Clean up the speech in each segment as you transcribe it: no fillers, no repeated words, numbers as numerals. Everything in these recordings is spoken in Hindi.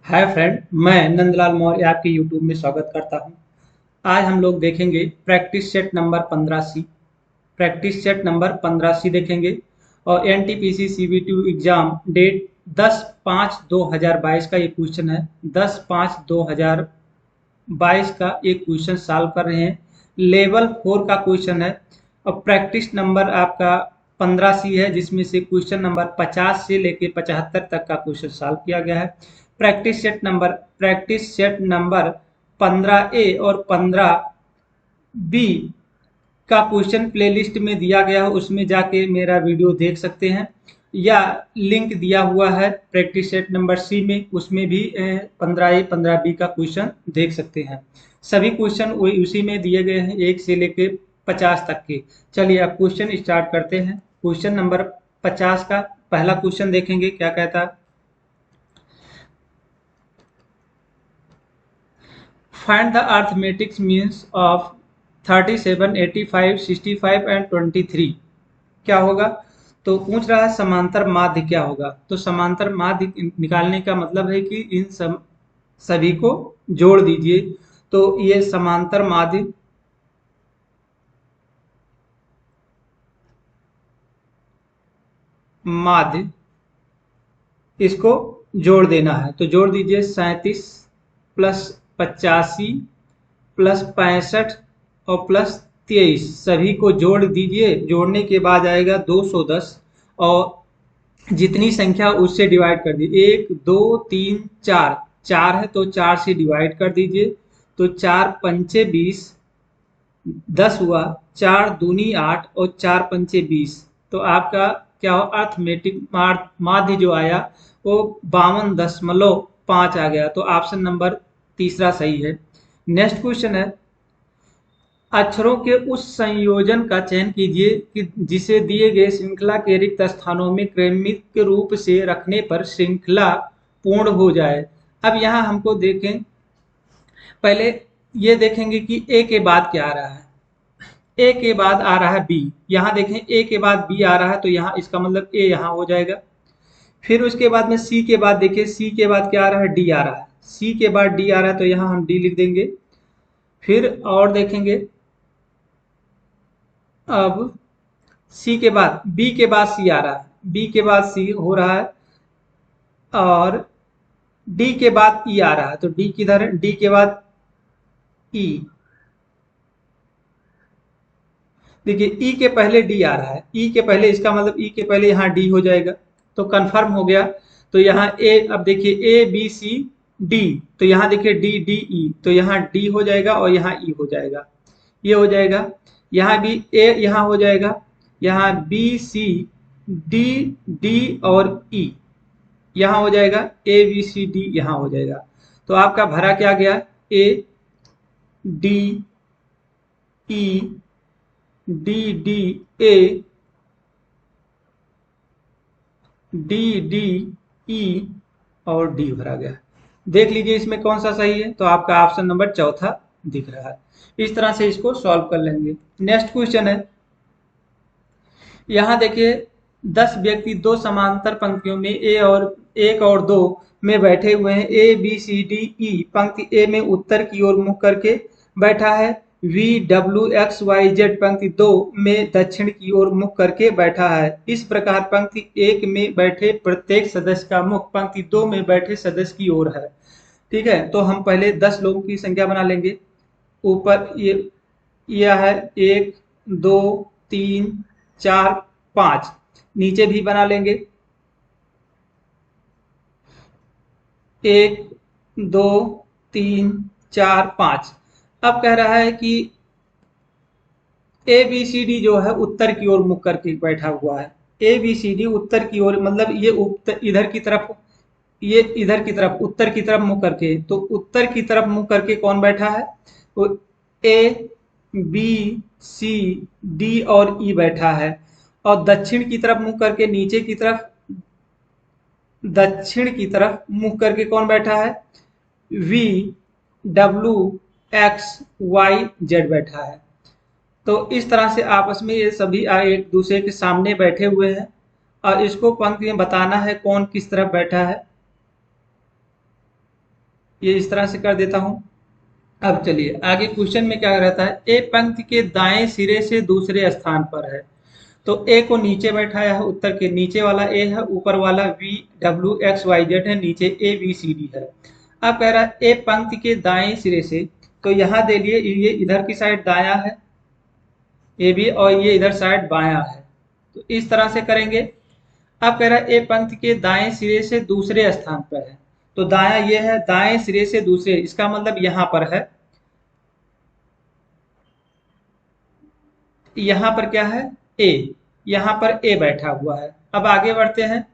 हाय फ्रेंड, मैं नंदलाल मौर्य आपके यूट्यूब में स्वागत करता हूं। आज हम लोग देखेंगे practice set number 15C। Practice set number 15C देखेंगे और एनटीपीसी सीबीटी एग्जाम डेट 10/5/2022 का ये क्वेश्चन है। 10/5/2022 का एक क्वेश्चन सॉल्व कर रहे हैं। लेवल 4 का क्वेश्चन है और प्रैक्टिस नंबर आपका 15C है, जिसमें से क्वेश्चन नंबर 50 से लेके 75 तक का क्वेश्चन सॉल्व किया गया है। प्रैक्टिस सेट नंबर 15A और 15B का क्वेश्चन प्लेलिस्ट में दिया गया है, उसमें जाके मेरा वीडियो देख सकते हैं, या लिंक दिया हुआ है प्रैक्टिस सेट नंबर C में, उसमें भी 15A 15B का क्वेश्चन देख सकते हैं। सभी क्वेश्चन उसी में दिए गए हैं, 1 से लेके 50 तक के। चलिए अब क्वेश्चन स्टार्ट करते हैं। क्वेश्चन नंबर 50 का पहला क्वेश्चन देखेंगे, क्या कहता है। Find the arithmetic means of 37, 85, 65 and 23। क्या होगा? तो पूछ रहा है समांतर माध्य क्या होगा। तो समांतर माध्य निकालने का मतलब है कि इन सभी को जोड़ दीजिए। तो ये समांतर माध्य माध्य इसको जोड़ देना है। तो जोड़ दीजिए 37 प्लस 85 प्लस 65 और प्लस 23, सभी को जोड़ दीजिए। जोड़ने के बाद आएगा 210 और जितनी संख्या उससे डिवाइड कर दीजिए। 1 2 3 4, 4 है तो 4 से डिवाइड कर दीजिए। तो 4 पंचे 20, 10 हुआ, 4 दूनी 8 और 4 पंचे 20। तो आपका क्या हो, अर्थमेटिक माध्य जो आया वो 52.5 आ गया। तो ऑप्शन नंबर तीसरा सही है। नेक्स्ट क्वेश्चन है, अक्षरों के उस संयोजन का चयन कीजिए कि जिसे दिए गए श्रृंखला के रिक्त स्थानों में क्रमिक रूप से रखने पर श्रृंखला पूर्ण हो जाए। अब यहाँ हमको देखें, पहले ये देखेंगे कि ए के बाद क्या आ रहा है। ए के बाद आ रहा है बी। यहाँ देखें ए के बाद बी आ रहा है, तो यहाँ इसका मतलब ए यहाँ हो जाएगा। फिर उसके बाद में सी के बाद देखिए, सी के बाद क्या आ रहा है, डी आ रहा है। सी के बाद डी आ रहा है तो यहाँ हम डी लिख देंगे। फिर और देखेंगे, अब सी के बाद बी के बाद सी आ रहा है, बी के बाद सी हो रहा है, और डी के बाद ई आ रहा है। तो डी किधर है, डी के बाद ई। देखिए ई के पहले डी आ रहा है, ई के पहले, इसका मतलब ई के पहले यहाँ डी हो जाएगा। तो कंफर्म हो गया। तो यहाँ ए, अब देखिए ए बी सी डी, तो यहाँ देखिए डी डी ई, तो यहाँ डी हो जाएगा और यहाँ ई हो जाएगा, ये हो जाएगा। यहाँ भी ए यहाँ हो जाएगा, यहाँ बी सी डी डी और ई यहाँ हो जाएगा, ए बी सी डी यहाँ हो जाएगा। तो आपका भरा क्या गया, A D E D D A D D E और डी भरा गया। देख लीजिए इसमें कौन सा सही है। तो आपका ऑप्शन नंबर चौथा दिख रहा है। इस तरह से इसको सॉल्व कर लेंगे। नेक्स्ट क्वेश्चन है, यहाँ देखिए 10 व्यक्ति दो समांतर पंक्तियों में ए और 1 और 2 में बैठे हुए हैं। A B C D E पंक्ति ए में उत्तर की ओर मुख करके बैठा है। V W X Y Z पंक्ति 2 में दक्षिण की ओर मुख करके बैठा है। इस प्रकार पंक्ति 1 में बैठे प्रत्येक सदस्य का मुख पंक्ति 2 में बैठे सदस्य की ओर है। ठीक है, तो हम पहले 10 लोगों की संख्या बना लेंगे। ऊपर ये यह है 1 2 3 4 5, नीचे भी बना लेंगे 1 2 3 4 5। अब कह रहा है कि ए बी सी डी जो है उत्तर की ओर मुख करके बैठा हुआ है। ए बी सी डी उत्तर की ओर, मतलब ये इधर की तरफ, ये इधर की तरफ उत्तर की तरफ मुख करके। तो उत्तर की तरफ मुख करके कौन बैठा है, तो ए बी सी डी और ई बैठा है। और दक्षिण की तरफ मुख करके, नीचे की तरफ दक्षिण की तरफ मुख करके कौन बैठा है, V W X Y Z बैठा है। तो इस तरह से आपस में ये सभी एक दूसरे के सामने बैठे हुए हैं और इसको पंक्ति में बताना है कौन किस तरफ बैठा है। ये इस तरह से कर देता हूं। अब चलिए आगे क्वेश्चन में क्या रहता है, ए पंक्ति के दाएं सिरे से दूसरे स्थान पर है। तो ए को नीचे बैठाया है, उत्तर के नीचे वाला ए है, ऊपर वाला V W X Y Z है, नीचे ए बी सी डी है। अब कह रहा है ए पंक्ति के दाएं सिरे से, तो यहां दे लिए ये इधर की साइड दाया है ए बी, और ये इधर साइड बाया है, तो इस तरह से करेंगे। अब कह रहा है ए पंक्ति के दाएं सिरे से दूसरे स्थान पर है, तो दाया ये है, दाएं सिरे से दूसरे, इसका मतलब यहां पर है, यहां पर क्या है ए, यहां पर ए बैठा हुआ है। अब आगे बढ़ते हैं,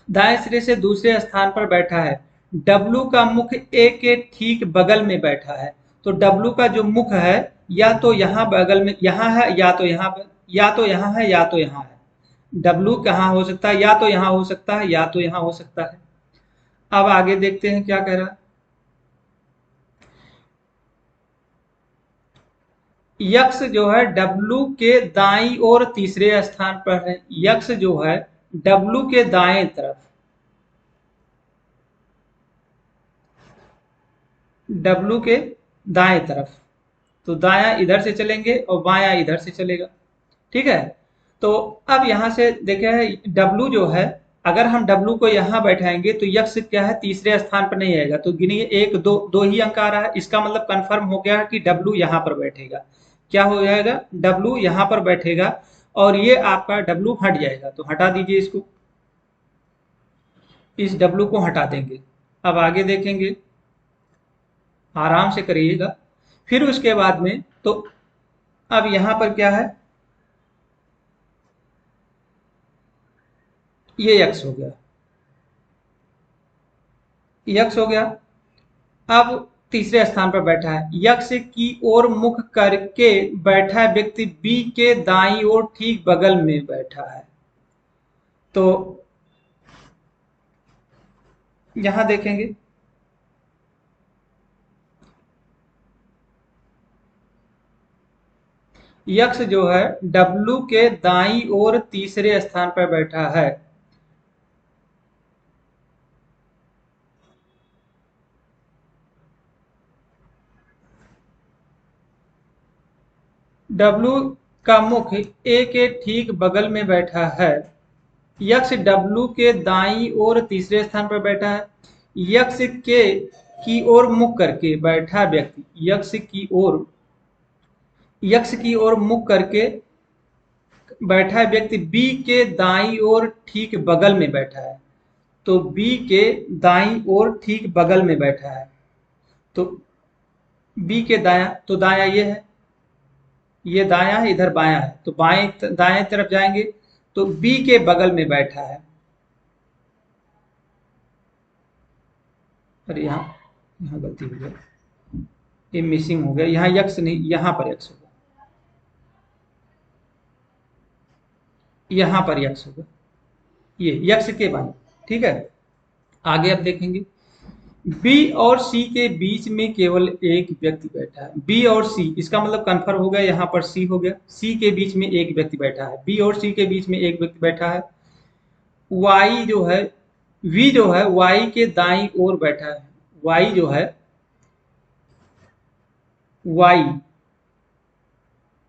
दाएं सिरे से दूसरे स्थान पर बैठा है, डब्लू का मुख ए के ठीक बगल में बैठा है। तो डब्लू का जो मुख है या तो यहाँ बगल में यहाँ है, या तो यहाँ पर, या तो यहाँ है, या तो यहाँ है। डब्लू कहाँ हो सकता है, या तो यहाँ हो सकता है, या तो यहाँ हो सकता है। अब आगे देखते हैं क्या कह रहा है, यक्स जो है डब्लू के दाईं ओर तीसरे स्थान पर है। यक्स जो है डब्लू के दाएं तरफ, डब्लू के दाएं तरफ, तो दायां इधर से चलेंगे और बायां इधर से चलेगा, ठीक है। तो अब यहां से देखें डब्लू जो है, अगर हम डब्लू को यहां बैठाएंगे तो यक्स क्या है तीसरे स्थान पर नहीं आएगा, तो गिनिए एक दो, दो ही अंक आ रहा है, इसका मतलब कंफर्म हो गया कि डब्लू यहां पर बैठेगा। क्या हो जाएगा, डब्लू यहां पर बैठेगा और ये आपका डब्लू हट जाएगा, तो हटा दीजिए इसको, इस डब्लू को हटा देंगे। अब आगे देखेंगे, आराम से करिएगा। फिर उसके बाद में तो अब यहां पर क्या है, ये यक्स हो गया, यक्स हो गया। अब तीसरे स्थान पर बैठा है, यक्स की ओर मुख करके बैठा व्यक्ति बी के दाईं ओर ठीक बगल में बैठा है। तो यहां देखेंगे, यक्स जो है डब्लू के दाईं ओर तीसरे स्थान पर बैठा है। डब्लू का मुख ए के ठीक बगल में बैठा है। यक्स डब्लू के दाईं ओर तीसरे स्थान पर बैठा है। यक्स के की ओर मुख करके बैठा व्यक्ति, यक्स की ओर मुख करके बैठा व्यक्ति बी के दाईं ओर ठीक बगल में बैठा है। तो बी के दाईं ओर ठीक बगल में बैठा है, तो बी के दाया, तो दाया ये है, ये दाया है, इधर बाया है, तो बाएं दाएं तरफ जाएंगे तो बी के बगल में बैठा है। अरे यहाँ यहाँ गलती हो गई, ये मिसिंग हो गया, यहाँ यक्स नहीं, यहाँ पर यक्स होगा, यहाँ पर यक्स होगा, ये यक्स के बाएं, ठीक है। आगे अब देखेंगे, बी और सी के बीच में केवल एक व्यक्ति बैठा है। बी और सी, इसका मतलब कन्फर्म हो गया, यहाँ पर सी हो गया, सी के बीच में एक व्यक्ति बैठा है, बी और सी के बीच में एक व्यक्ति बैठा है। वाई जो है, वी जो है वाई के दाईं ओर बैठा है, वाई जो है, वाई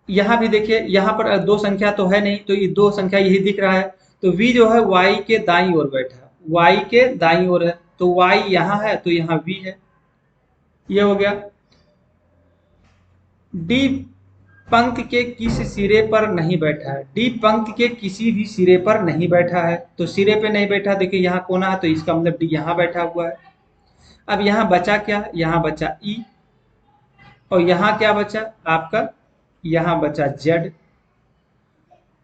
यहाँ भी देखिए, यहाँ पर दो संख्या तो है नहीं, तो ये दो संख्या यही दिख रहा है, तो वी जो है वाई के दाईं ओर बैठा है, वाई के दाईं ओर है, तो वाई यहाँ है तो यहाँ वी है, ये हो गया। डी पंक्ति के किस सिरे पर नहीं बैठा है, डी पंक्ति के किसी भी सिरे पर नहीं बैठा है, तो सिरे पे नहीं बैठा, देखिए यहाँ कोना है तो इसका मतलब डी यहाँ बैठा हुआ है। अब यहाँ बचा क्या, यहाँ बचा ई, और यहाँ क्या बचा आपका, यहाँ बचा जेड।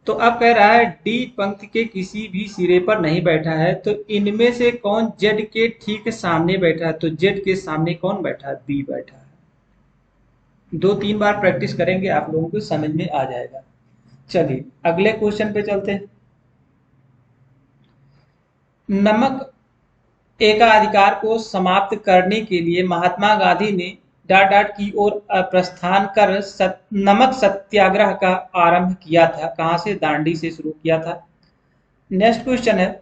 तो अब कह रहा है डी पंक्ति के किसी भी सिरे पर नहीं बैठा है, तो इनमें से कौन जेड के ठीक सामने बैठा है, तो जेड के सामने कौन बैठा है, बी बैठा है। दो तीन बार प्रैक्टिस करेंगे आप लोगों को समझ में आ जाएगा। चलिए अगले क्वेश्चन पे चलते हैं। नमक एकाधिकार को समाप्त करने के लिए महात्मा गांधी ने डॉट डॉट की ओर प्रस्थान कर नमक सत्याग्रह का आरंभ किया था, कहां से, दांडी से शुरू किया था। नेक्स्ट क्वेश्चन है,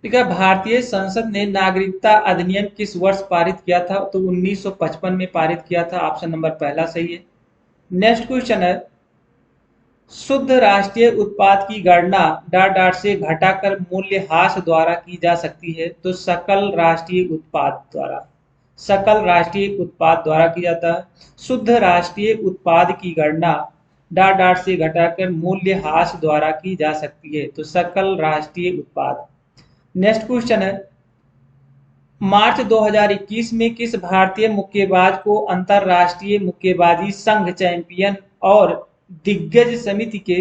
ठीक है, भारतीय संसद ने नागरिकता अधिनियम किस वर्ष पारित किया था? तो 1955 में पारित किया था। ऑप्शन नंबर पहला सही है। नेक्स्ट क्वेश्चन है, शुद्ध राष्ट्रीय उत्पाद की गणना डॉट डॉट से घटाकर मूल्यह्रास द्वारा की जा सकती है। तो सकल राष्ट्रीय उत्पाद द्वारा, सकल राष्ट्रीय उत्पाद द्वारा किया जाता है। शुद्ध राष्ट्रीय उत्पाद की गणना डॉट डॉट से घटाकर मूल्यह्रास द्वारा की जा सकती है। तो सकल राष्ट्रीय उत्पाद। नेक्स्ट क्वेश्चन है, मार्च 2021 में किस भारतीय मुक्केबाज को अंतरराष्ट्रीय मुक्केबाजी संघ चैंपियन और दिग्गज समिति के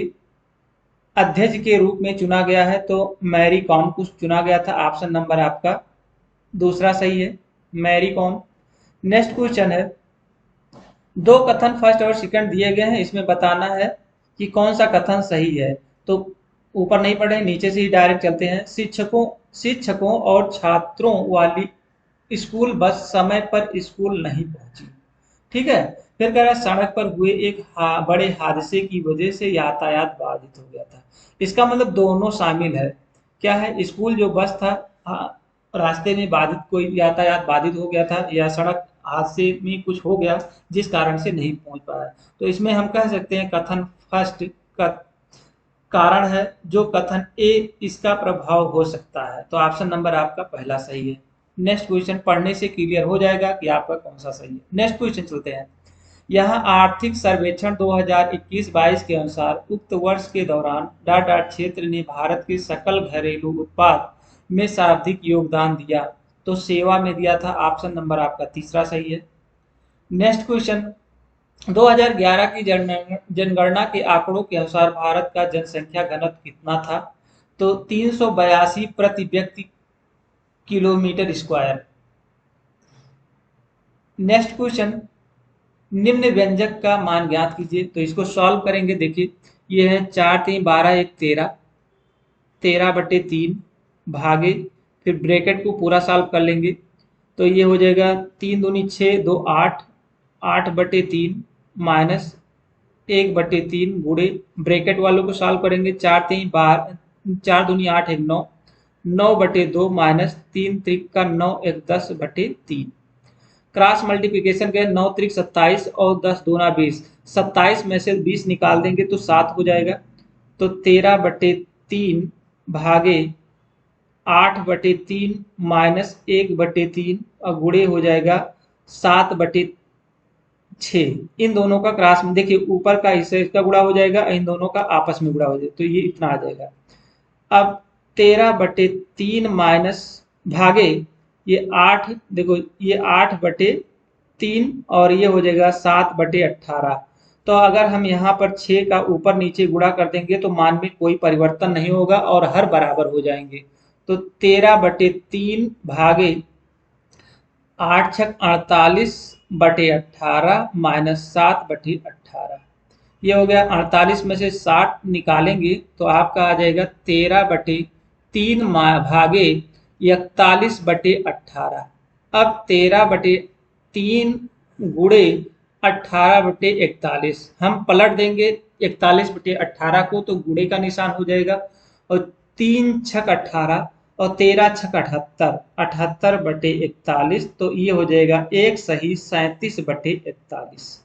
अध्यक्ष के रूप में चुना गया है? तो मैरी कॉम को चुना गया था। ऑप्शन नंबर आपका दूसरा सही है, मैरी कॉम। नेक्स्ट क्वेश्चन है, दो कथन फर्स्ट और सेकंड दिए गए हैं, इसमें बताना है कि कौन सा कथन सही है। तो ऊपर नहीं पढ़े, नीचे से ही डायरेक्ट चलते हैं। शिक्षकों और छात्रों वाली स्कूल बस समय पर स्कूल नहीं पहुंची। ठीक है, फिर कह रहा है सड़क पर हुए एक बड़े हादसे की वजह से यातायात बाधित हो गया था। इसका मतलब दोनों शामिल है। क्या है, स्कूल जो बस था, रास्ते में बाधित, कोई यातायात बाधित हो गया था, या सड़क हादसे में कुछ हो गया जिस कारण से नहीं पहुंच पाया। तो इसमें हम कह सकते हैं कथन फर्स्ट का कारण है, जो कथन ए इसका प्रभाव हो सकता है। तो ऑप्शन नंबर आपका पहला सही है। नेक्स्ट क्वेश्चन पढ़ने से क्लियर हो जाएगा कि आपका कौन सा सही है। नेक्स्ट क्वेश्चन चलते हैं। यहाँ आर्थिक सर्वेक्षण 2021-22 के अनुसार उक्त वर्ष के दौरान डॉट डॉट क्षेत्र ने भारत के सकल घरेलू उत्पाद में सर्वाधिक योगदान दिया। तो सेवा में दिया था। ऑप्शन नंबर आपका तीसरा सही है। नेक्स्ट क्वेश्चन, 2011 की जनगणना के आंकड़ों के अनुसार भारत का जनसंख्या घनत्व कितना था? तो 382 प्रति व्यक्ति किलोमीटर स्क्वायर। नेक्स्ट क्वेश्चन, निम्न व्यंजक का मान ज्ञात कीजिए। तो इसको सॉल्व करेंगे। देखिए, ये है 4 3 12 1 13, 13/3 भागे, फिर ब्रैकेट को पूरा सॉल्व कर लेंगे। तो ये हो जाएगा 3 दूनी 6, 2 8, 8/3 माइनस 1/3 गुणे, ब्रैकेट वालों को सॉल्व करेंगे। 4 3 12, 4 दूनी 8 1 9, 9/2 माइनस 3 त्रिक का 9 1 10/3। क्रॉस मल्टीप्लिकेशन के 9 त्रिक 27 और 10 दूना 20, 27 में से 20 निकाल देंगे तो 7 हो जाएगा। तो 13/3 भागे 8/3 माइनस 1/3 और गुणे हो जाएगा 7/6। इन दोनों का क्रॉस में देखिए, ऊपर का हिस्सा इसका गुणा हो जाएगा, इन दोनों का आपस में गुणा हो जाएगा, तो ये इतना आ जाएगा। अब 13/3 माइनस भागे ये 8, देखो ये 8/3 और ये हो जाएगा 7/18। तो अगर हम यहाँ पर 6 का ऊपर नीचे गुणा कर देंगे तो मान में कोई परिवर्तन नहीं होगा और हर बराबर हो जाएंगे। तो 13/3 भागे 8 छक 48/18 माइनस 7/18। ये हो गया। 48 में से 60 निकालेंगे तो आपका आ जाएगा 13/3 भागे 41/18। अब 13/3 गुणे 18/41 हम पलट देंगे 41/18 को, तो गुणे का निशान हो जाएगा। और 3 छक 18 और 13 छक 78, 78/41, तो ये हो जाएगा एक सही 37/41।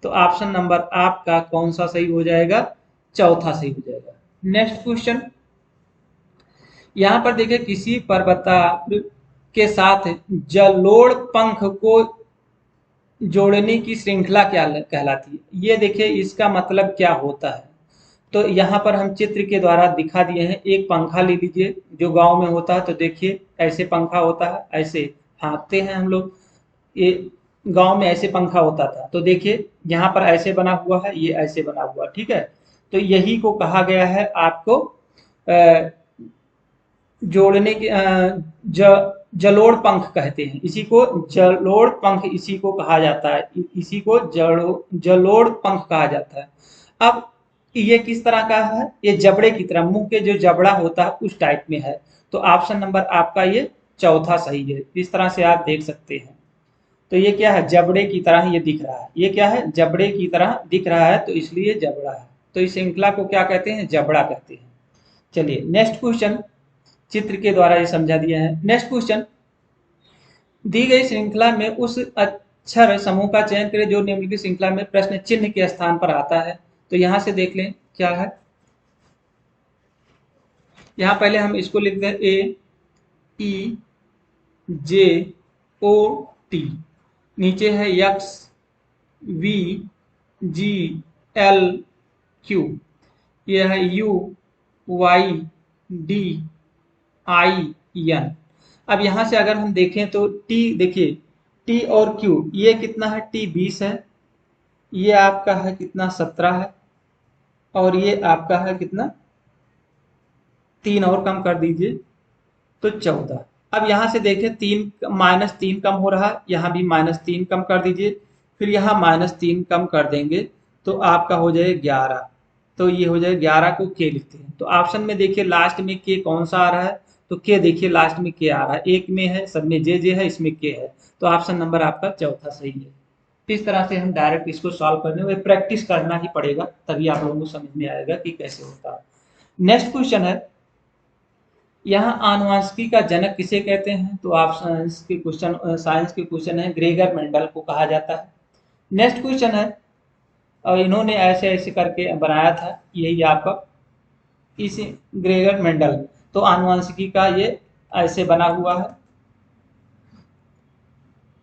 तो ऑप्शन नंबर आपका कौन सा सही हो जाएगा? चौथा सही हो जाएगा। नेक्स्ट क्वेश्चन, यहां पर देखिए, किसी पर्वतारोही के साथ जलोढ़ पंख को जोड़ने की श्रृंखला क्या कहलाती है? ये देखिए, इसका मतलब क्या होता है। तो यहाँ पर हम चित्र के द्वारा दिखा दिए हैं। एक पंखा ले लीजिए जो गांव में होता है, तो देखिए ऐसे पंखा होता है, ऐसे हाँकते हैं हम लोग। ये गांव में ऐसे पंखा होता था। तो देखिए यहाँ पर ऐसे बना हुआ है, ये ऐसे बना हुआ, ठीक है। तो यही को कहा गया है आपको जोड़ने की जलोढ़ पंख कहते हैं। इसी को जलोढ़ पंख इसी को कहा जाता है, इसी को जलोढ़ पंख कहा जाता है। अब ये किस तरह का है? ये जबड़े की तरह, मुंह के जो जबड़ा होता है उस टाइप में है। तो ऑप्शन नंबर आपका ये चौथा सही है। इस तरह से आप देख सकते हैं। तो ये क्या है? जबड़े की तरह ये दिख रहा है। ये क्या है? जबड़े की तरह दिख रहा है, तो इसलिए जबड़ा है। तो इस श्रृंखला को क्या कहते हैं? जबड़ा कहते हैं। चलिए नेक्स्ट क्वेश्चन, चित्र के द्वारा ये समझा दिया है। नेक्स्ट क्वेश्चन, दी गई श्रृंखला में उस अक्षर समूह का चयन करें जो निम्नलिखित श्रृंखला में प्रश्न चिन्ह के स्थान पर आता है। तो यहां से देख लें क्या है। यहां पहले हम इसको लिखते हैं ए ई जे ओ टी, नीचे है X V G L Q, यह है U Y D I N. अब यहां से अगर हम देखें तो टी, देखिए टी और क्यू ये कितना है, टी 20 है, ये आपका है कितना 17 है, और ये आपका है कितना 3 और कम कर दीजिए तो 14। अब यहां से देखें 3 -3 कम हो रहा है, यहां भी -3 कम कर दीजिए, फिर यहाँ -3 कम कर देंगे तो आपका हो जाए 11। तो ये हो जाए 11 को के लिखते हैं। तो ऑप्शन में देखिए लास्ट में के कौन सा आ रहा है, तो के देखिए लास्ट में के आ रहा है, एक में है, सब में जे है, इसमें के है, तो ऑप्शन नंबर आपका चौथा सही है। इस तरह से हम डायरेक्ट इसको सॉल्व करने में प्रैक्टिस करना ही पड़ेगा, तभी आप लोगों को समझ में आएगा कि कैसे होता है। नेक्स्ट क्वेश्चन है, यहाँ आनुवंशिकी का जनक किसे कहते हैं। तो आप साइंस के क्वेश्चन है, ग्रेगर मेंडल को कहा जाता है। नेक्स्ट क्वेश्चन है, और इन्होंने ऐसे ऐसे करके बनाया था, यही आपका इस ग्रेगर मेंडल, तो आनुवंशिकी का ये ऐसे बना हुआ है,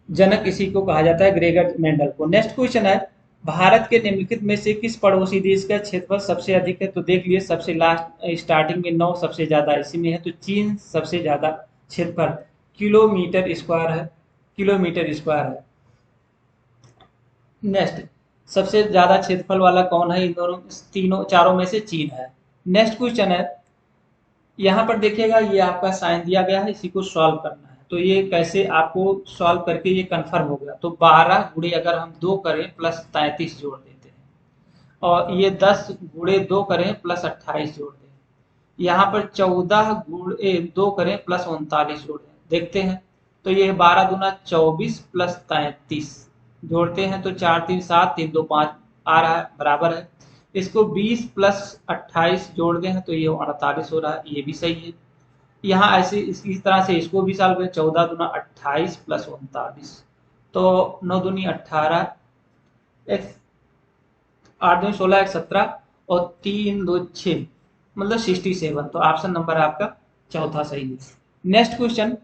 जनक इसी को कहा जाता है, ग्रेगर मेंडल को। नेक्स्ट क्वेश्चन है, भारत के निम्नलिखित में से किस पड़ोसी देश का क्षेत्रफल सबसे अधिक है। तो देख लिए सबसे लास्ट स्टार्टिंग में 9 सबसे ज्यादा इसी में है, तो चीन सबसे ज्यादा क्षेत्रफल किलोमीटर स्क्वायर है, किलोमीटर स्क्वायर है। नेक्स्ट, सबसे ज्यादा क्षेत्रफल वाला कौन है, इन दोनों तीनों चारों में से चीन है। नेक्स्ट क्वेश्चन है, यहाँ पर देखिएगा ये आपका साइन दिया गया है, इसी को सॉल्व करना है। तो ये कैसे आपको सॉल्व करके ये कंफर्म हो गया, तो 12 गुणे अगर हम 2 करें प्लस 33 जोड़ देते हैं, और ये 10 गुणे 2 करें प्लस 28 जोड़ दें, यहाँ पर 14 गुणे 2 करें प्लस 39 जोड़ दें, देखते हैं। तो ये 12 दूना 24 प्लस 33 जोड़ते हैं तो 4 3 7 3 2 5 आ रहा है, बराबर है। इसको 20 प्लस 28 जोड़ दें तो ये 48 हो रहा है, ये भी सही है। यहाँ ऐसे इस तरह से इसको भी सॉल्व करें, 14 दूना 28 प्लस 39, तो 9 दूनी 18, 8 दूनी 16, 17 और 3 2 6, मतलब 67। तो ऑप्शन नंबर आपका चौथा सही है। नेक्स्ट क्वेश्चन,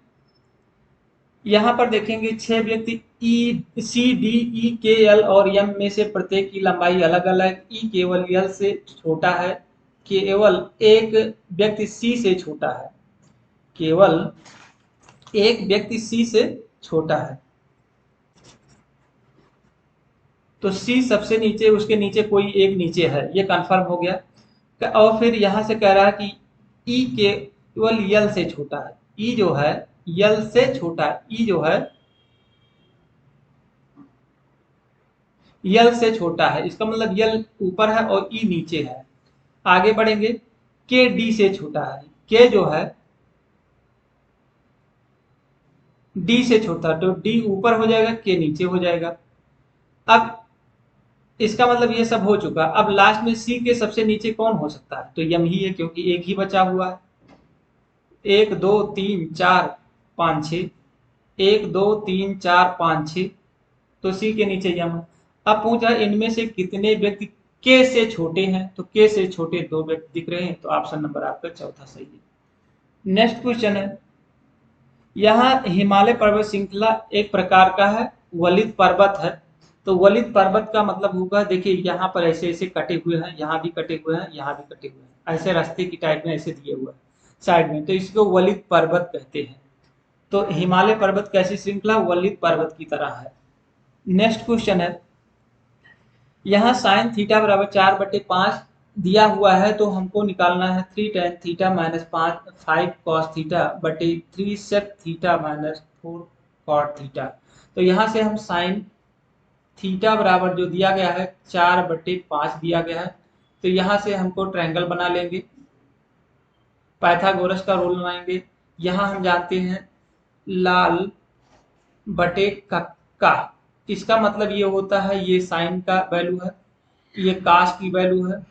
यहाँ पर देखेंगे 6 व्यक्ति ई सी डी ई के एल और एम में से प्रत्येक की लंबाई अलग अलग, ई केवल एल से छोटा है, केवल एक व्यक्ति सी से छोटा है, केवल एक व्यक्ति सी से छोटा है, तो सी सबसे नीचे, उसके नीचे कोई एक नीचे है, ये कंफर्म हो गया। और फिर यहां से कह रहा है कि ई केवल यल से छोटा है, ई जो है यल से छोटा है, ई जो है यल से छोटा है, इसका मतलब यल ऊपर है और ई नीचे है। आगे बढ़ेंगे, के डी से छोटा है, के जो है डी से छोटा, तो डी ऊपर हो जाएगा, के नीचे हो जाएगा। अब इसका मतलब ये सब हो चुका, अब लास्ट में सी के सबसे नीचे कौन हो सकता है, तो यम ही है, क्योंकि एक ही बचा हुआ है। 1 2 3 4 5 6, 1 2 3 4 5 6, तो सी के नीचे यम। अब पूछा इनमें से कितने व्यक्ति के से छोटे हैं, तो के से छोटे 2 व्यक्ति दिख रहे हैं, तो ऑप्शन नंबर आपका चौथा सही है। नेक्स्ट क्वेश्चन है, यहाँ हिमालय पर्वत श्रृंखला एक प्रकार का है, वलित पर्वत है, तो वलित पर्वत का मतलब होगा, देखिए यहाँ पर ऐसे ऐसे कटे हुए हैं, यहाँ भी कटे हुए हैं, यहाँ भी कटे हुए हैं, ऐसे रास्ते की टाइप में ऐसे दिए हुए हैं साइड में, तो इसको वलित पर्वत कहते हैं। तो हिमालय पर्वत कैसी श्रृंखला, वलित पर्वत की तरह है। नेक्स्ट क्वेश्चन है, यहाँ साइन थीटा बराबर 4/5 दिया हुआ है, तो हमको निकालना है 3 tan theta minus 5 cos theta बटे 3 sec theta minus 4 cot theta. तो यहाँ से हम साइन थीटा बराबर जो दिया गया है 4/5 दिया गया है, तो यहाँ से हमको ट्रायंगल बना लेंगे, पाइथागोरस का रूल बनाएंगे। यहाँ हम जानते हैं लाल बटे का, इसका मतलब ये होता है, ये साइन का वैल्यू है, ये कास की वैल्यू है,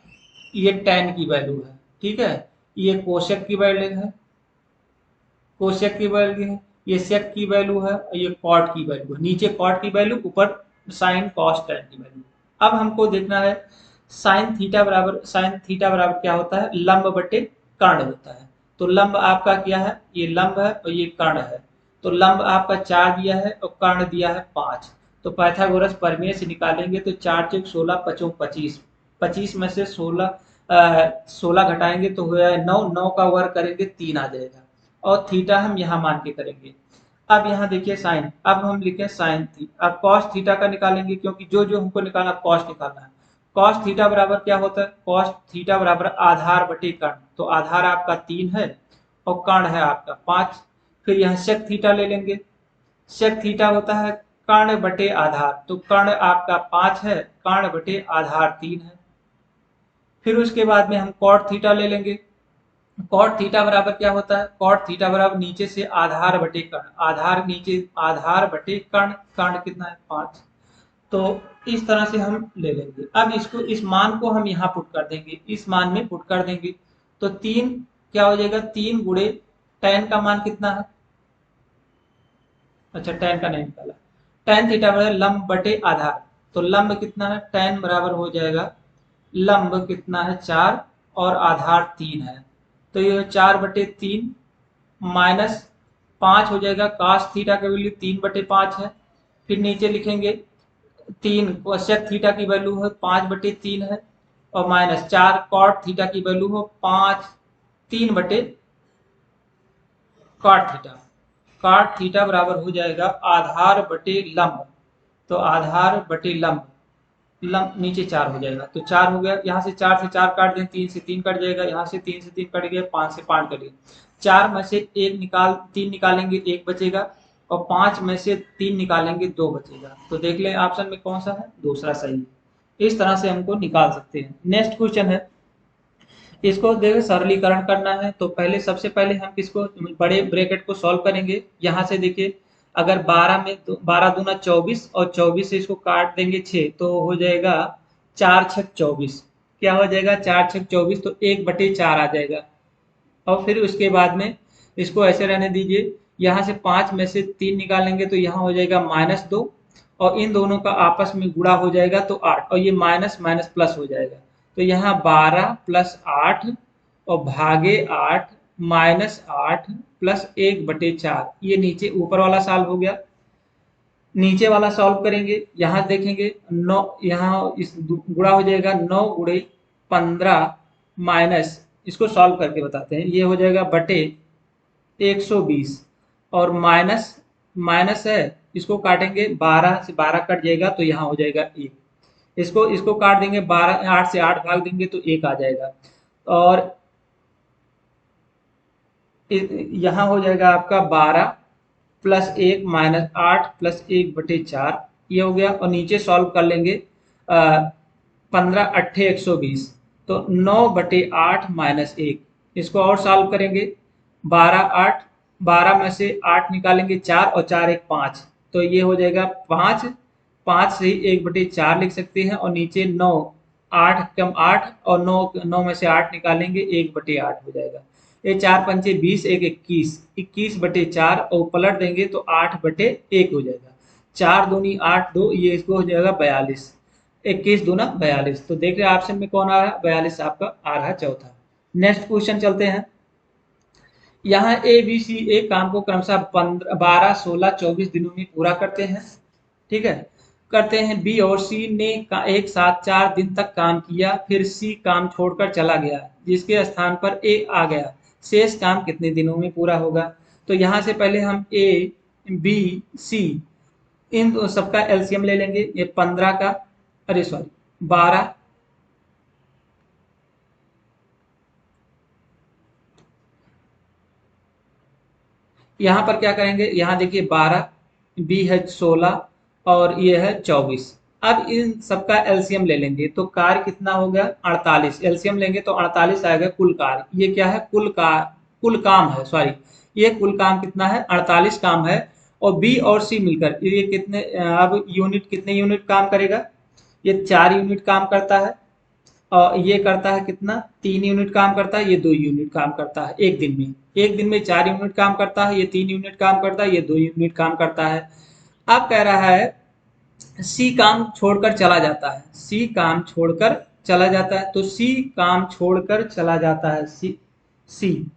ये टैन की वैल्यू है, ठीक है, ये कोशेक की वैल्यू है, कोशेक की वैल्यू है, ये सेक की वैल्यू है, और ये कॉट की वैल्यू है। नीचे कॉट की वैल्यू, ऊपर साइन कॉस टैन की वैल्यू। अब हमको देखना है साइन थीटा बराबर क्या होता है, लंब बटे कर्ण होता है। तो लंब आपका क्या है, ये लंब है और ये कर्ण है। तो लंब आपका 4 दिया है और कर्ण दिया है 5। तो पाइथागोरस प्रमेय से निकालेंगे तो 4 चौक 16 पचों 25, 25 में से 16 घटाएंगे तो हो जाएगा 9, 9 का वर्ग करेंगे 3 आ जाएगा। और थीटा हम यहाँ मान के करेंगे। अब यहाँ देखिए साइन, अब हम लिखे साइन थी, अब कॉस थीटा का निकालेंगे, क्योंकि जो जो हमको निकालना कॉस निकालना है। कॉस थीटा बराबर क्या होता है, कॉस थीटा बराबर आधार बटे कर्ण। तो आधार आपका 3 है और कर्ण है आपका 5। फिर यहाँ सेक थीटा ले लेंगे। सेक थीटा होता है कर्ण बटे आधार, तो कर्ण आपका 5 है, कर्ण बटे आधार 3 है। फिर उसके बाद में हम कॉट थीटा ले लेंगे। कॉट थीटा बराबर क्या होता है, कॉट थीटा बराबर नीचे से आधार बटे कर्ण, आधार नीचे आधार बटे कर्ण, कर्ण कितना है 5। तो इस तरह से हम ले लेंगे। अब इसको, इस मान को हम यहाँ पुट कर देंगे, इस मान में पुट कर देंगे। तो 3 क्या हो जाएगा, 3 गुणे tan का मान कितना है, अच्छा tan का नहीं निकाला। tan थीटा बराबर लंब बटे आधार, तो लंब कितना है, tan बराबर हो जाएगा, लंब कितना है 4 और आधार 3 है। तो ये 4/3 माइनस 5 हो जाएगा, cos थीटा की वैल्यू 3/5 है। फिर नीचे लिखेंगे 3 सेक थीटा की वैल्यू है 5/3 है, और माइनस 4 कॉट थीटा की वैल्यू हो 5, 3 बटे कॉट थीटा। कॉट थीटा बराबर हो जाएगा आधार बटे लंब, तो आधार बटे लंब, लंब नीचे 4 हो जाएगा, तो 4 हो गया। यहाँ से 4 से 4 काट दें, 3 से 3 कट जाएगा, यहाँ से 3 से 3 कट गया, 5 से 5 कट गया। 4 में से 3 निकालेंगे 1 बचेगा, और 5 में से 3 निकालेंगे 2 बचेगा। तो देख लें ऑप्शन में कौन सा है, दूसरा सही है। इस तरह से हमको निकाल सकते हैं। नेक्स्ट क्वेश्चन है, इसको देखो सरलीकरण करना है। तो पहले, सबसे पहले हम किसको, बड़े ब्रैकेट को सॉल्व करेंगे। यहाँ से देखिए, अगर 12 में 12 दूना 24, और 24 से इसको काट देंगे 6, तो हो जाएगा 4 छक 24। क्या हो जाएगा, 4 छक 24, तो 1/4 आ जाएगा। और फिर उसके बाद में इसको ऐसे रहने दीजिए। यहाँ से 5 में से 3 निकालेंगे तो यहाँ हो जाएगा -2, और इन दोनों का आपस में गुणा हो जाएगा तो 8, और ये माइनस माइनस प्लस हो जाएगा। तो यहाँ 12 + 8 और भागे 8 -8 + 1/4, ये नीचे ऊपर वाला सॉल्व हो गया। नीचे वाला सॉल्व करेंगे, यहाँ देखेंगे 9, यहाँ इस गुणा हो जाएगा 9 गुणे 15 माइनस, इसको सॉल्व करके बताते हैं, ये हो जाएगा बटे 120, और माइनस माइनस है, इसको काटेंगे 12 से 12 कट जाएगा तो यहाँ हो जाएगा 1। इसको इसको काट देंगे, 12 8 से 8 भाग देंगे तो 1 आ जाएगा। और यहाँ हो जाएगा आपका 12 + 1 - 8 + 1/4, ये हो गया। और नीचे सॉल्व कर लेंगे, 15 8 120, तो 9/8 - 1। इसको और सॉल्व करेंगे, 12 में से 8 निकालेंगे 4, और 4 1 5, तो ये हो जाएगा 5, 5 से 1/4 लिख सकते हैं, और नीचे 9, 8 कम 8, और 9 में से 8 निकालेंगे 1/8 हो जाएगा। ये 4 पंचे 20, 1 21, 21/4, और पलट देंगे तो 8/1 हो जाएगा। 4 दूनी 8 2, ये इसको हो जाएगा 42, 21 दूना 42। तो देख रहे हैं ऑप्शन में कौन आ रहा है, 42 आपका आ रहा है चौथा। नेक्स्ट क्वेश्चन चलते हैं। यहाँ ए बी सी एक काम को क्रमशः 12 16 24 दिनों में पूरा करते हैं, ठीक है, करते हैं। बी और सी ने एक साथ 4 दिन तक काम किया, फिर सी काम छोड़कर चला गया, जिसके स्थान पर ए आ गया। शेष काम कितने दिनों में पूरा होगा। तो यहाँ से पहले हम ए बी सी इन सबका एलसीएम ले लेंगे। ये 15 का, अरे सॉरी 12, यहाँ पर क्या करेंगे, यहाँ देखिए 12, बी है 16, और ये है 24। अब इन सबका एलसीएम ले लेंगे तो कार्य कितना हो गया, 48। एलसीएम लेंगे तो 48 आएगा कुल कार्य। ये क्या है, कुल काम है, सॉरी, ये कुल काम कितना है, 48 काम है। और बी और सी मिलकर ये कितने, अब यूनिट कितने यूनिट काम करेगा, ये 4 यूनिट काम करता है। और ये करता है कितना, 3 यूनिट काम करता है, ये 2 यूनिट काम करता है एक दिन में। एक दिन में 4 यूनिट काम करता है, ये 3 यूनिट काम करता है, ये 2 यूनिट काम करता है। अब कह रहा है सी काम छोड़कर चला जाता है, सी काम छोड़कर चला जाता है, तो सी काम छोड़कर चला जाता है, सी सी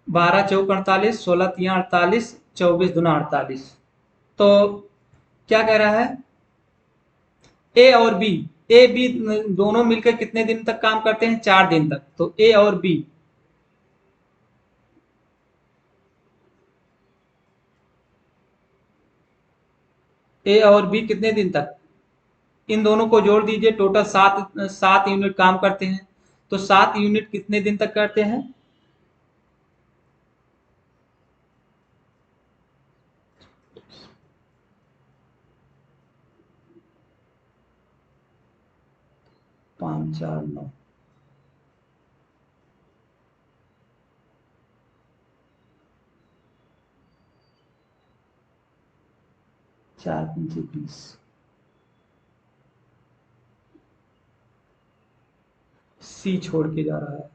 12 चौक 48, 16 3 48, 24 दूना 48। तो क्या कह रहा है, ए और बी, ए बी दोनों मिलकर कितने दिन तक काम करते हैं, 4 दिन तक। तो ए और बी, ए और बी कितने दिन तक, इन दोनों को जोड़ दीजिए, टोटल 7 7 यूनिट काम करते हैं। तो 7 यूनिट कितने दिन तक करते हैं, 5 4 9, 4 5 20, सी छोड़ के जा रहा है,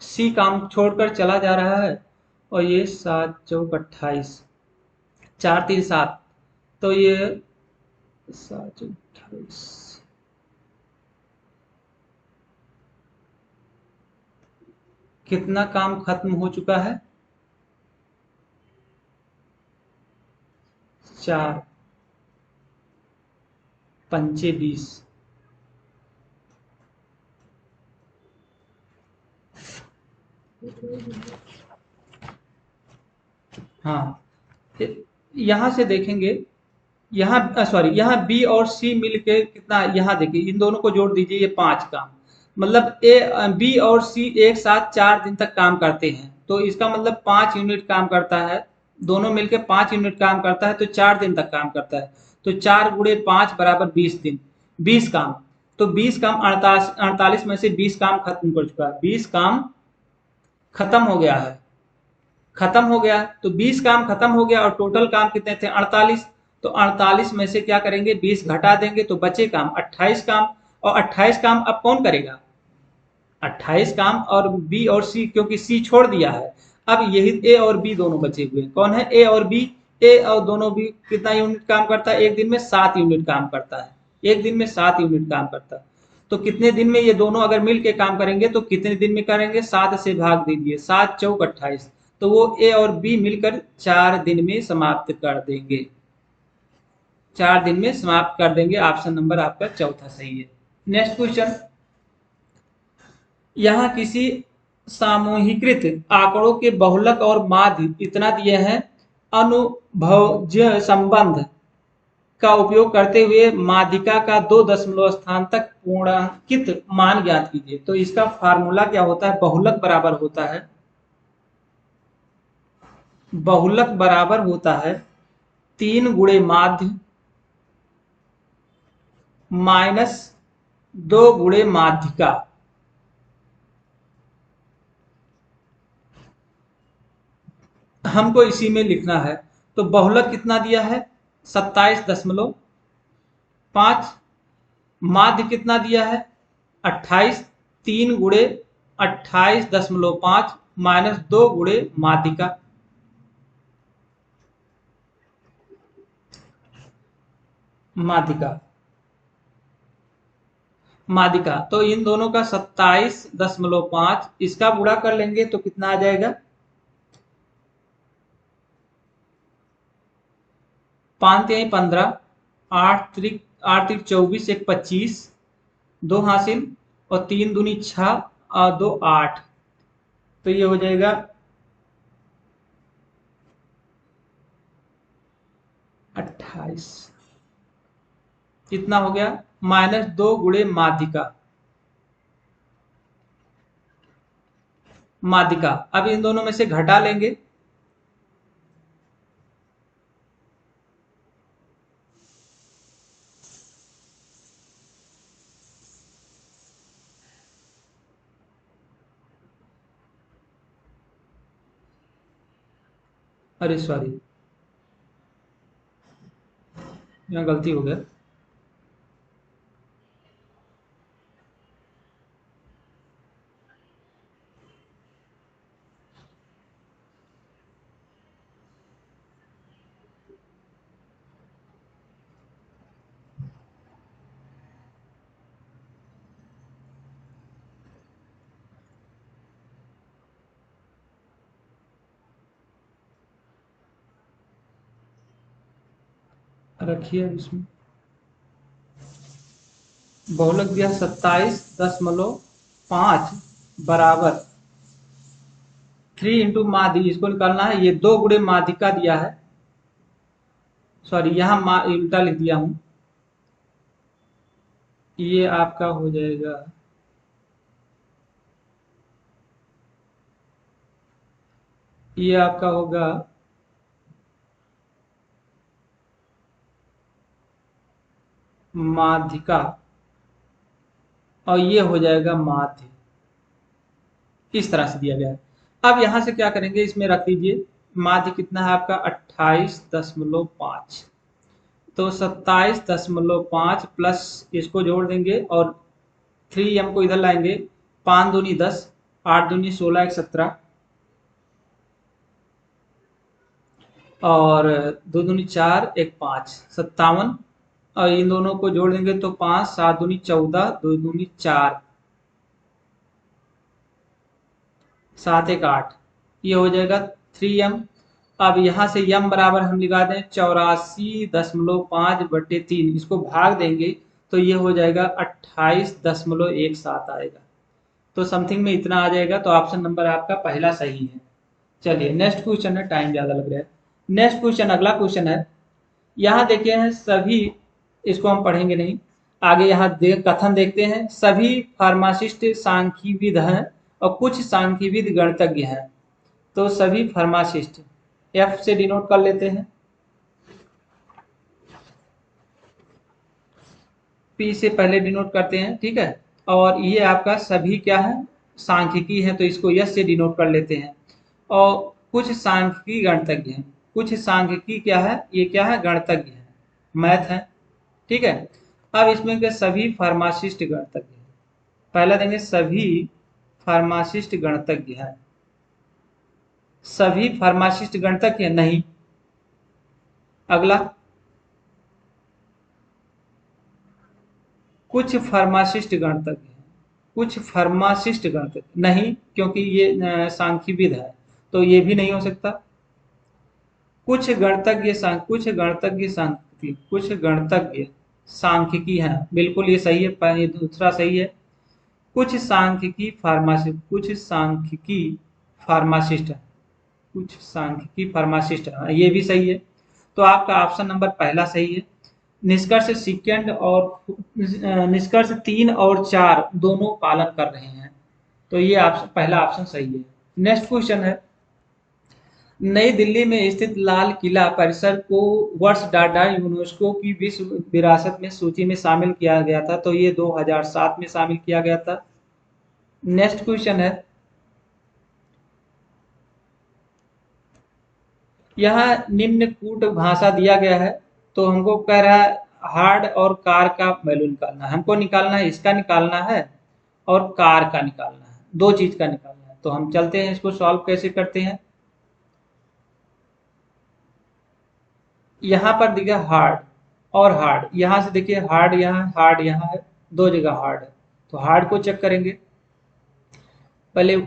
सी काम छोड़कर चला जा रहा है। और ये 7 चौक 28, 4 3 7, तो ये 7 28, कितना काम खत्म हो चुका है, 4 5 20। हाँ, यहाँ से देखेंगे, यहाँ सॉरी, यहाँ बी और सी मिल के कितना, यहाँ देखिए इन दोनों को जोड़ दीजिए, ये 5 काम, मतलब ए बी और सी एक साथ 4 दिन तक काम करते हैं, तो इसका मतलब 5 यूनिट काम करता है, दोनों मिलके 5 यूनिट काम करता है, तो 4 दिन तक काम करता है। तो 4 × 5 = 20 दिन, 20 काम। तो 20 काम, 48 में से 20 काम खत्म कर चुका है, 20 काम खत्म हो गया है, खत्म हो गया, तो 20 काम खत्म हो गया, और टोटल काम कितने थे, 48। तो 48 में से क्या करेंगे, 20 घटा देंगे, तो बचे काम 28 काम। और 28 काम अब कौन करेगा, 28 काम, और बी और सी, क्योंकि सी छोड़ दिया है। अब यही ए और बी दोनों बचे हुए हैं, कौन है, ए और बी। ए और दोनों भी कितना यूनिट काम करता है, एक दिन में 7 यूनिट काम करता है, एक दिन में 7 यूनिट काम करता है। तो कितने दिन में ये दोनों अगर मिल के काम करेंगे, तो कितने दिन में करेंगे, 7 से भाग दीजिए, 7 चौक 28। तो वो ए और बी मिलकर 4 दिन में समाप्त कर देंगे, 4 दिन में समाप्त कर देंगे। ऑप्शन नंबर आपका चौथा सही है। नेक्स्ट क्वेश्चन, यहाँ किसी सामूहिकृत आंकड़ों के बहुलक और माध्य इतना दिए हैं, अनुभवज संबंध का उपयोग करते हुए माध्यिका का 2 दशमलव स्थान तक पूर्णांकित मान ज्ञात कीजिए। तो इसका फार्मूला क्या होता है, बहुलक बराबर होता है, बहुलक बराबर होता है 3 × माध्य माइनस 2 × माध्यिका। हमको इसी में लिखना है। तो बहुलक कितना दिया है, 27.5, माध्य कितना दिया है, 28, 3 × 28.5 माइनस 2 × माध्यिका। माध्यिका, माध्यिका, तो इन दोनों का 27.5, इसका गुणा कर लेंगे तो कितना आ जाएगा, 5×3 = 15, 8×3 = 24, 1 × 25, 2 हासिल, और 3 दूनी 6 और 2 8। तो ये हो जाएगा 28, कितना हो गया, -2 × माध्यिका। माध्यिका, अब इन दोनों में से घटा लेंगे, अरे सॉरी, यहाँ गलती हो गया। रखिए अब इसमें बहुलक दिया 27.5 बराबर 3 इंटू माध्य, इसको निकालना है। ये 2 गुणे माध्यिका दिया है, सॉरी यहाँ उल्टा लिख दिया हूं। ये आपका हो जाएगा ये आपका होगा माध्यिका और ये हो जाएगा माध्य। इस तरह से दिया गया है। अब यहां से क्या करेंगे, इसमें रख दीजिए माध्य कितना है आपका 28.5, तो 27.5 प्लस इसको जोड़ देंगे और 3m को इधर लाएंगे, 5 दूनी 10, 8 दूनी 16, 1 17 और 2 दूनी 4, 1 5, 57 और इन दोनों को जोड़ देंगे तो 5, 7 दूनी 14, 2 दूनी 4, 7 1 8, ये हो जाएगा 3m। अब यहाँ से m बराबर हम लगा दें 84.5/3, इसको भाग देंगे तो ये हो जाएगा 28.17 आएगा। तो समथिंग में इतना आ जाएगा, तो ऑप्शन नंबर आपका पहला सही है। चलिए नेक्स्ट क्वेश्चन है, टाइम ज़्यादा लग रहा है। नेक्स्ट क्वेश्चन, अगला क्वेश्चन है, यहाँ देखिए हैं सभी, इसको हम पढ़ेंगे नहीं, आगे यहाँ कथन देखते हैं। सभी फार्मासिस्ट सांख्यिविद हैं और कुछ सांख्यिविद गणितज्ञ हैं। तो सभी फार्मासिस्ट एफ से डिनोट कर लेते हैं, पी से पहले डिनोट करते हैं, ठीक है। और ये आपका सभी क्या है, सांख्यिकी है, तो इसको यस से डिनोट कर लेते हैं। और कुछ सांख्यिकी गणितज्ञ हैं, कुछ सांख्यिकी क्या है, ये क्या है, गणितज्ञ है, मैथ है, ठीक है। अब इसमें के सभी फार्मासिस्ट गणितज्ञ हैं, पहला देंगे सभी फार्मासिस्ट गणितज्ञ हैं। सभी फार्मासिस्ट गणितज्ञ नहीं। अगला कुछ फार्मासिस्ट गणितज्ञ हैं, कुछ फार्मासिस्ट गणितज्ञ नहीं, क्योंकि ये सांख्यिविद है, तो ये भी नहीं हो सकता। कुछ गणितज्ञ कुछ गणितज्ञ सांख्यिकी, कुछ गणितज्ञ सांख्यिकी हैं, बिल्कुल ये सही है, ये दूसरा सही है। कुछ सांख्यिकी फार्मासिस्ट, कुछ सांख्यिकी फार्मासिस्ट है, कुछ सांख्यिकी फार्मासिस्ट है, ये भी सही है। तो आपका ऑप्शन नंबर पहला सही है। निष्कर्ष सेकंड और निष्कर्ष 3 और 4 दोनों पालन कर रहे हैं, तो ये पहला ऑप्शन सही है। नेक्स्ट क्वेश्चन है, नई दिल्ली में स्थित लाल किला परिसर को वर्ष डाटा यूनेस्को की विश्व विरासत में सूची में शामिल किया गया था, तो ये 2007 में शामिल किया गया था। नेक्स्ट क्वेश्चन है, यहाँ निम्न कूट भाषा दिया गया है, तो हमको कह रहा है हार्ड और कार का वैल्यू निकालना है, हमको निकालना है, इसका निकालना है और कार का निकालना है, दो चीज का निकालना है। तो हम चलते हैं, इसको सॉल्व कैसे करते हैं। यहाँ पर दिखा हार्ड और हार्ड, यहाँ से देखिए हार्ड यहाँ है, दो जगह हार्ड है, तो हार्ड को चेक करेंगे पहले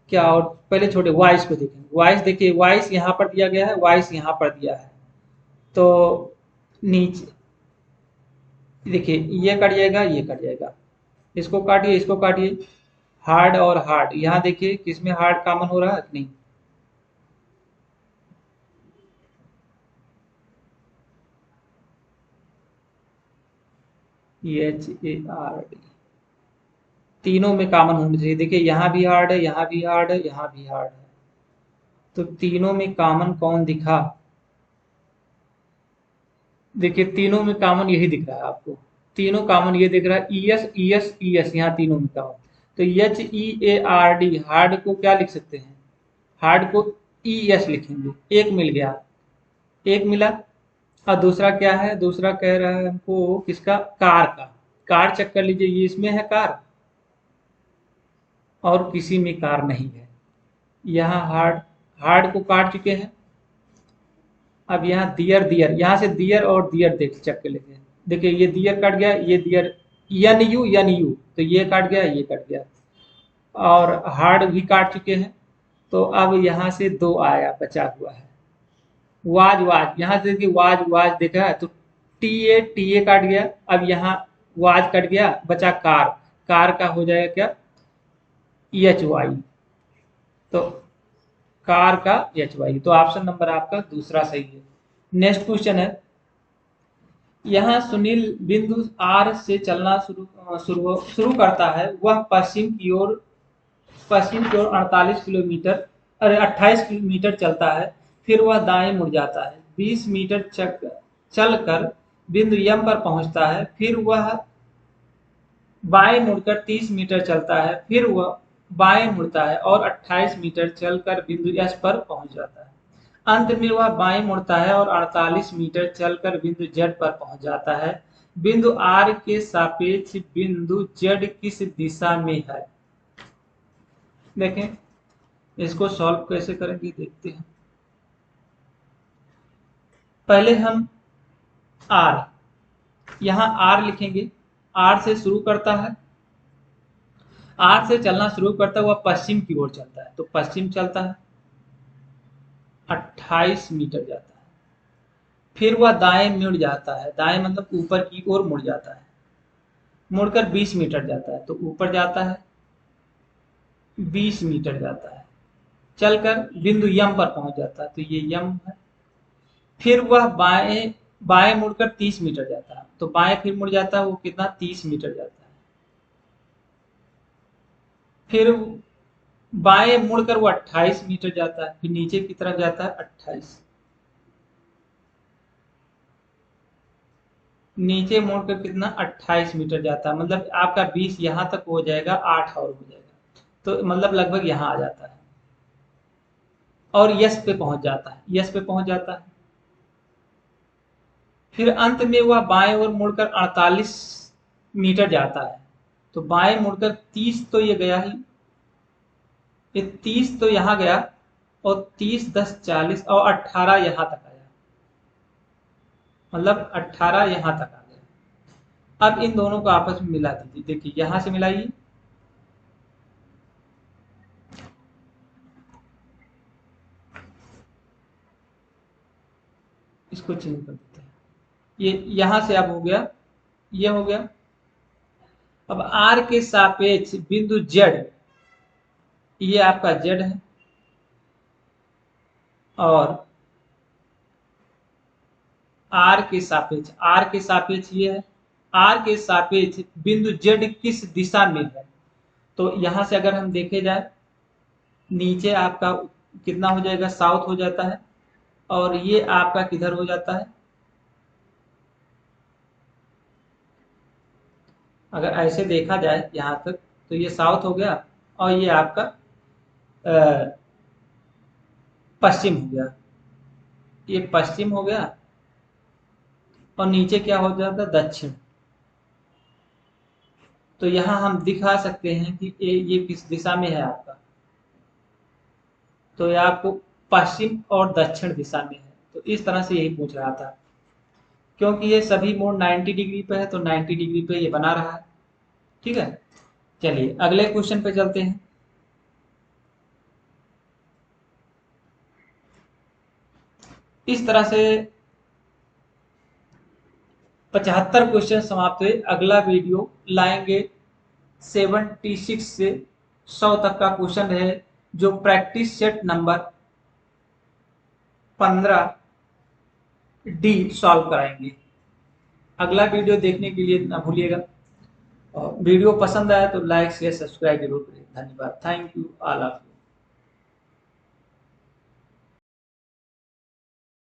क्या, और पहले छोटे वॉइस को देखेंगे। वॉइस देखिए, वॉइस यहाँ पर दिया गया है, वॉइस यहाँ पर दिया है, तो नीचे देखिए ये कट जाएगा, ये कट जाएगा, इसको काटिए, इसको काटिए, हार्ड और हार्ड, यहाँ देखिए किसमें हार्ड कॉमन हो रहा है कि नहीं, HARD, तीनों में कॉमन होना चाहिए। देखिए यहाँ भी हार्ड है, यहाँ भी हार्ड है, यहाँ भी हार्ड है, तो तीनों में कॉमन कौन दिखा, देखिए तीनों में कॉमन यही दिख रहा है आपको, तीनों कॉमन ये दिख रहा है, ES यहाँ तीनों में कॉमन। तो HEARD, हार्ड को क्या लिख सकते हैं, हार्ड को ई एस लिखेंगे, एक मिल गया, एक मिला। और दूसरा क्या है, दूसरा कह रहा है हमको किसका, कार का। कार चेक कर लीजिए, ये इसमें है कार और किसी में कार नहीं है। यहाँ हार्ड, हार्ड को काट चुके हैं। अब यहाँ दियर, दियर यहाँ से दियर और दियर देख चेक कर लेते हैं। देखिए ये दियर कट गया, ये दियर, यन यू यन यू, तो ये कट गया, ये कट गया, और हार्ड भी काट चुके हैं। तो अब यहाँ से दो आया बचा हुआ है, वाज, वाज यहाँ से देखिए वाज, वाज देखा है तो टी ए काट गया। अब यहाँ वाज कट गया, बचा कार, कार का हो जाएगा क्या, एच वाई, तो कार का एच वाई। तो ऑप्शन नंबर आपका दूसरा सही है। नेक्स्ट क्वेश्चन है, यहाँ सुनील बिंदु आर से चलना शुरू करता है, वह पश्चिम की ओर 48 किलोमीटर, अरे 28 किलोमीटर चलता है, फिर वह दाएं मुड़ जाता है, 20 मीटर चलकर बिंदु यम पर पहुंचता है, फिर वह बाएं मुड़कर 30 मीटर चलता है, फिर वह बाएं मुड़ता है और 28 मीटर चलकर बिंदु एस पर पहुंच जाता है। अंत में वह बाएं मुड़ता है और 48 मीटर चलकर बिंदु जेड पर पहुंच जाता है। बिंदु आर के सापेक्ष बिंदु जेड किस दिशा में है। देखें इसको सॉल्व कैसे करेंगे देखते हैं। पहले हम आर, यहां आर लिखेंगे, आर से शुरू करता है, आर से चलना शुरू करता है, वह पश्चिम की ओर चलता है, तो पश्चिम चलता है, 28 मीटर जाता है, फिर वह दाएं मुड़ जाता है, दाएं मतलब ऊपर की ओर मुड़ जाता है, मुड़कर 20 मीटर जाता है, तो ऊपर जाता है 20 मीटर जाता है, चलकर बिंदु यम पर पहुंच जाता है, तो ये यम है। फिर वह बाएं बाएं मुड़कर 30 मीटर जाता है, तो बाएं फिर मुड़ जाता है, वो कितना 30 मीटर जाता है। फिर बाएं मुड़कर वो 28 मीटर जाता है, फिर नीचे की तरफ जाता है 28, नीचे मुड़कर कितना 28 मीटर जाता है, मतलब आपका 20 यहां तक हो जाएगा, 8 और हो जाएगा, तो मतलब लगभग यहां आ जाता है और यस पे पहुंच जाता है, यस पे पहुंच जाता है। फिर अंत में वह बाएं ओर मुड़कर 48 मीटर जाता है, तो बाएं मुड़कर 30 तो ये गया ही, ये 30 तो यहां गया, और 30 10 40 और 18 यहां तक आया, मतलब 18 यहां तक आ गया। अब इन दोनों को आपस में मिला दीजिए, देखिए यहां से मिलाइए, इसको चेंज कर देते हैं, ये यहां से अब हो गया, ये हो गया। अब आर के सापेक्ष बिंदु जेड, ये आपका जेड है, और आर के सापेक्ष ये है, आर के सापेक्ष बिंदु जेड किस दिशा में है। तो यहां से अगर हम देखे जाए, नीचे आपका कितना हो जाएगा, साउथ हो जाता है, और ये आपका किधर हो जाता है, अगर ऐसे देखा जाए यहां तक, तो ये साउथ हो गया, और ये आपका पश्चिम हो गया, ये पश्चिम हो गया, और नीचे क्या हो जाता है, दक्षिण। तो यहां हम दिखा सकते हैं कि ये किस दिशा में है आपका, तो ये आपको पश्चिम और दक्षिण दिशा में है। तो इस तरह से यही पूछ रहा था, क्योंकि ये सभी मोड़ 90 डिग्री पे है, तो 90 डिग्री पे ये बना रहा है। ठीक है, चलिए अगले क्वेश्चन पे चलते हैं। इस तरह से 75 क्वेश्चन समाप्त हुए। अगला वीडियो लाएंगे 76 से 100 तक का क्वेश्चन है, जो practice set number 15 D solve कराएंगे। अगला वीडियो देखने के लिए ना भूलिएगा, और वीडियो पसंद आया तो लाइक शेयर सब्सक्राइब जरूर करें। धन्यवाद, thank you all of you.